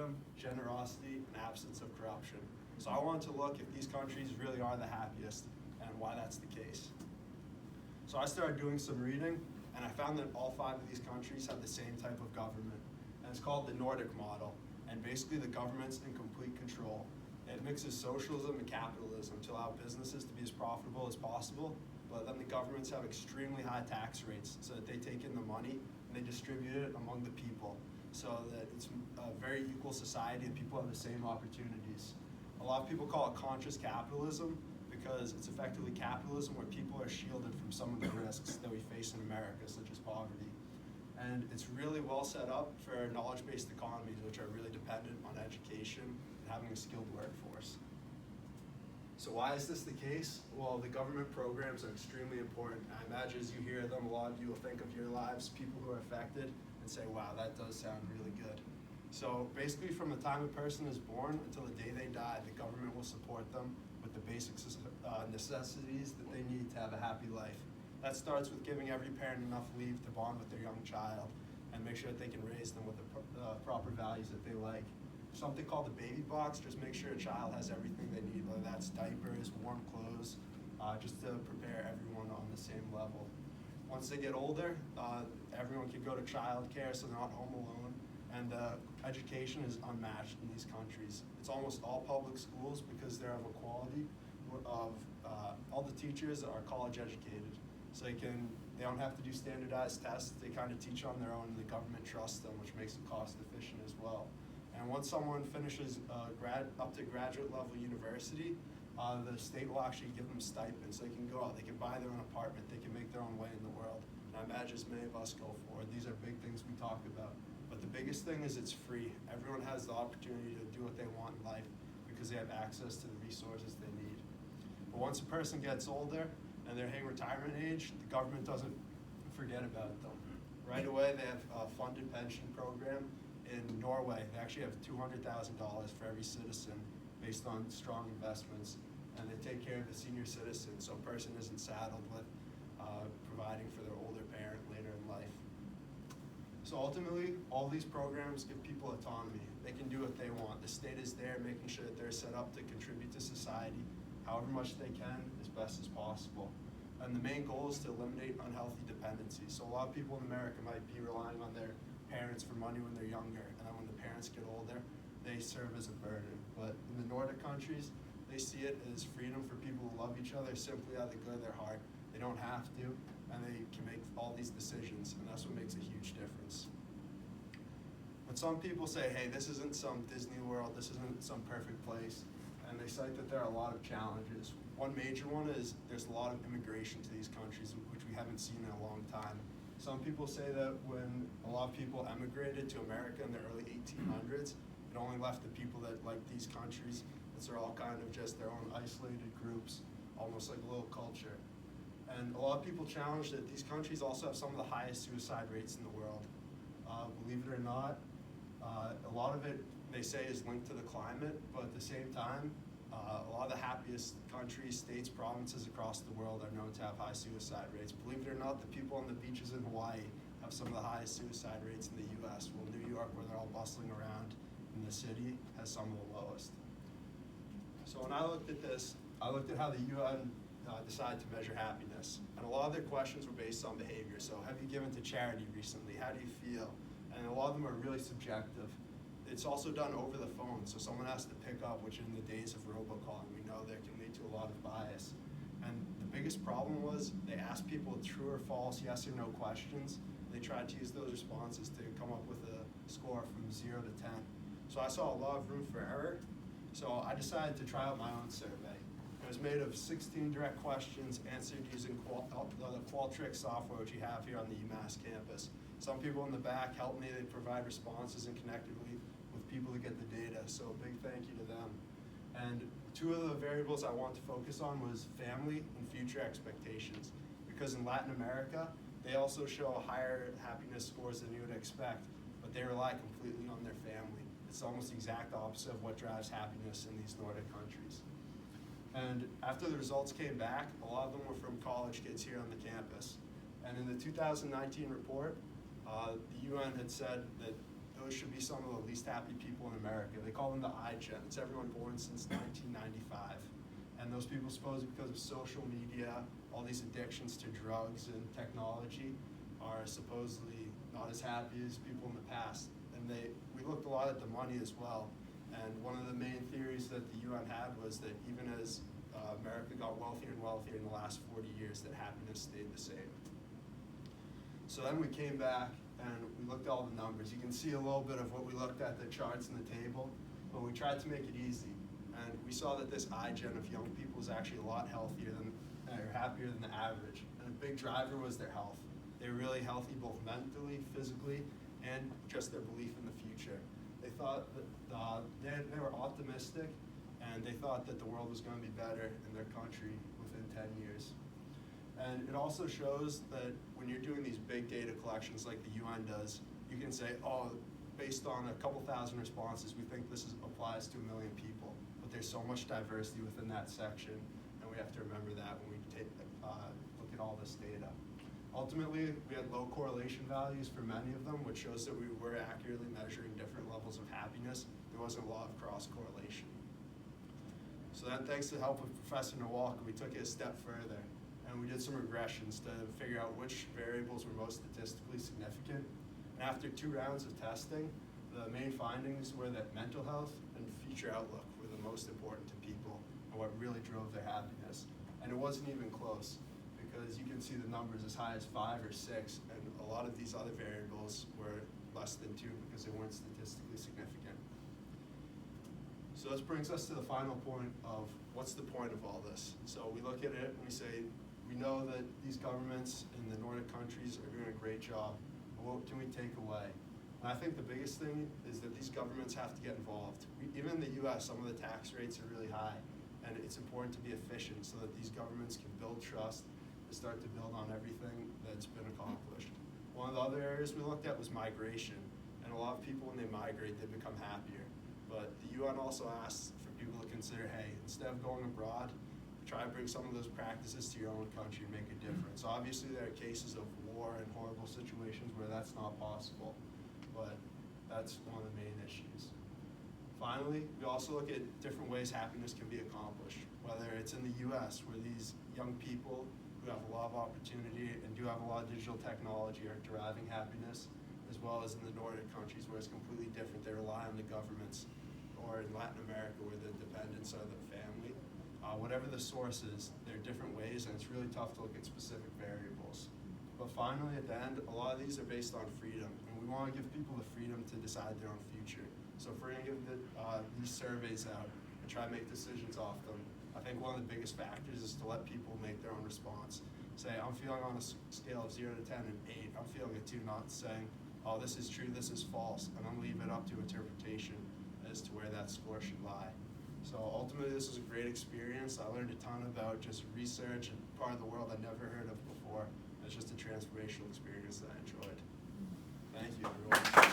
freedom, generosity, and absence of corruption. So I wanted to look if these countries really are the happiest and why that's the case. So I started doing some reading, and I found that all 5 of these countries have the same type of government, and it's called the Nordic Model, and basically the government's in complete control. It mixes socialism and capitalism to allow businesses to be as profitable as possible, but then the governments have extremely high tax rates so that they take in the money and they distribute it among the people so that it's a very equal society and people have the same opportunities. A lot of people call it conscious capitalism because it's effectively capitalism where people are shielded from some of the risks that we face in America, such as poverty. And it's really well set up for knowledge-based economies, which are really dependent on education and having a skilled workforce. So why is this the case? Well, the government programs are extremely important. I imagine as you hear them, a lot of you will think of your lives, people who are affected, and say, wow, that does sound really good. So basically from the time a person is born until the day they die, the government will support them with the basic necessities that they need to have a happy life. That starts with giving every parent enough leave to bond with their young child and make sure that they can raise them with the proper values that they like. Something called the baby box, just make sure a child has everything they need, whether that's diapers, warm clothes, just to prepare everyone on the same level. Once they get older, everyone can go to childcare so they're not home alone, and education is unmatched in these countries. It's almost all public schools because they're of a quality of all the teachers are college educated. So they don't have to do standardized tests. They kind of teach on their own, and the government trusts them, which makes it cost efficient as well. And once someone finishes up to graduate level university, the state will actually give them stipends. So they can go out, they can buy their own apartment, they can make their own way in the world. And I imagine as many of us go for it. These are big things we talk about. But the biggest thing is it's free. Everyone has the opportunity to do what they want in life because they have access to the resources they need. But once a person gets older and they're hitting retirement age, the government doesn't forget about them. Right away, they have a funded pension program. In Norway, they actually have $200,000 for every citizen based on strong investments, and they take care of the senior citizen so a person isn't saddled with providing for their older parent later in life. So ultimately, all these programs give people autonomy. They can do what they want. The state is there making sure that they're set up to contribute to society however much they can as best as possible. And the main goal is to eliminate unhealthy dependency. So a lot of people in America might be relying on their parents for money when they're younger, and then when the parents get older, they serve as a burden. But in the Nordic countries, they see it as freedom for people who love each other simply out of the good of their heart. They don't have to, and they can make all these decisions, and that's what makes a huge difference. But some people say, hey, this isn't some Disney World, this isn't some perfect place, and they cite that there are a lot of challenges. One major one is there's a lot of immigration to these countries, which we haven't seen in a long time. Some people say that when a lot of people emigrated to America in the early 1800s, it only left the people that like these countries, as they're all kind of just their own isolated groups, almost like a little culture. And a lot of people challenge that these countries also have some of the highest suicide rates in the world. Believe it or not, a lot of it, they say, is linked to the climate, but at the same time, a lot of the happiest countries, states, provinces across the world are known to have high suicide rates. Believe it or not, the people on the beaches in Hawaii have some of the highest suicide rates in the US, while New York, where they're all bustling around in the city, has some of the lowest. So when I looked at this, I looked at how the UN decided to measure happiness. And a lot of their questions were based on behavior. So have you given to charity recently? How do you feel? And a lot of them are really subjective. It's also done over the phone, so someone has to pick up, which in the days of robocalling, we know there can lead to a lot of bias. And the biggest problem was they asked people true or false, yes or no questions. They tried to use those responses to come up with a score from 0 to 10. So I saw a lot of room for error, so I decided to try out my own survey. It was made of 16 direct questions answered using the Qualtrics software, which you have here on the UMass campus. Some people in the back helped me. They provide responses and connected with people to get the data, so a big thank you to them. And two of the variables I want to focus on was family and future expectations, because in Latin America, they also show higher happiness scores than you would expect, but they rely completely on their family. It's almost the exact opposite of what drives happiness in these Nordic countries. And after the results came back, a lot of them were from college kids here on the campus. And in the 2019 report, the UN had said that those should be some of the least happy people in America. They call them the iGen. It's everyone born since 1995. And those people, supposedly because of social media, all these addictions to drugs and technology, are supposedly not as happy as people in the past. And we looked a lot at the money as well. And one of the main theories that the UN had was that even as America got wealthier and wealthier in the last 40 years, that happiness stayed the same. So then we came back and we looked at all the numbers. You can see a little bit of what we looked at, the charts in the table, but we tried to make it easy. And we saw that this iGen of young people is actually a lot healthier than, or happier than the average. And a big driver was their health. They were really healthy both mentally, physically, and just their belief in the future. They thought that they were optimistic, and they thought that the world was going to be better in their country within 10 years. And it also shows that when you're doing these big data collections like the UN does, you can say, oh, based on a couple thousand responses, we think this applies to 1 million people. But there's so much diversity within that section, and we have to remember that when we look at all this data. Ultimately, we had low correlation values for many of them, which shows that we were accurately measuring different levels of happiness. There wasn't a lot of cross-correlation. So then, thanks to the help of Professor Nawalkha, we took it a step further, and we did some regressions to figure out which variables were most statistically significant. And after 2 rounds of testing, the main findings were that mental health and future outlook were the most important to people and what really drove their happiness. And it wasn't even close, because you can see the numbers as high as 5 or 6, and a lot of these other variables were less than 2 because they weren't statistically significant. So this brings us to the final point of what's the point of all this. So we look at it and we say, we know that these governments in the Nordic countries are doing a great job. What can we take away? And I think the biggest thing is that these governments have to get involved. Even in the US, some of the tax rates are really high, and it's important to be efficient so that these governments can build trust and start to build on everything that's been accomplished. One of the other areas we looked at was migration, and a lot of people, when they migrate, they become happier. But the UN also asks for people to consider, hey, instead of going abroad, try to bring some of those practices to your own country and make a difference. Obviously, there are cases of war and horrible situations where that's not possible, but that's one of the main issues. Finally, we also look at different ways happiness can be accomplished, whether it's in the US, where these young people who have a lot of opportunity and do have a lot of digital technology are deriving happiness, as well as in the Nordic countries where it's completely different. They rely on the governments, or in Latin America where the dependents are the family. Whatever the source is, there are different ways, and it's really tough to look at specific variables. But finally, at the end, a lot of these are based on freedom, and we want to give people the freedom to decide their own future. So if we're going to give these surveys out and try to make decisions off them, I think one of the biggest factors is to let people make their own response. Say, I'm feeling on a scale of 0 to 10 and 8, I'm feeling a 2, not saying, oh, this is true, this is false, and I'm leaving it up to interpretation as to where that score should lie. So ultimately, this was a great experience. I learned a ton about just research and part of the world I'd never heard of before. It's just a transformational experience that I enjoyed. Thank you, everyone.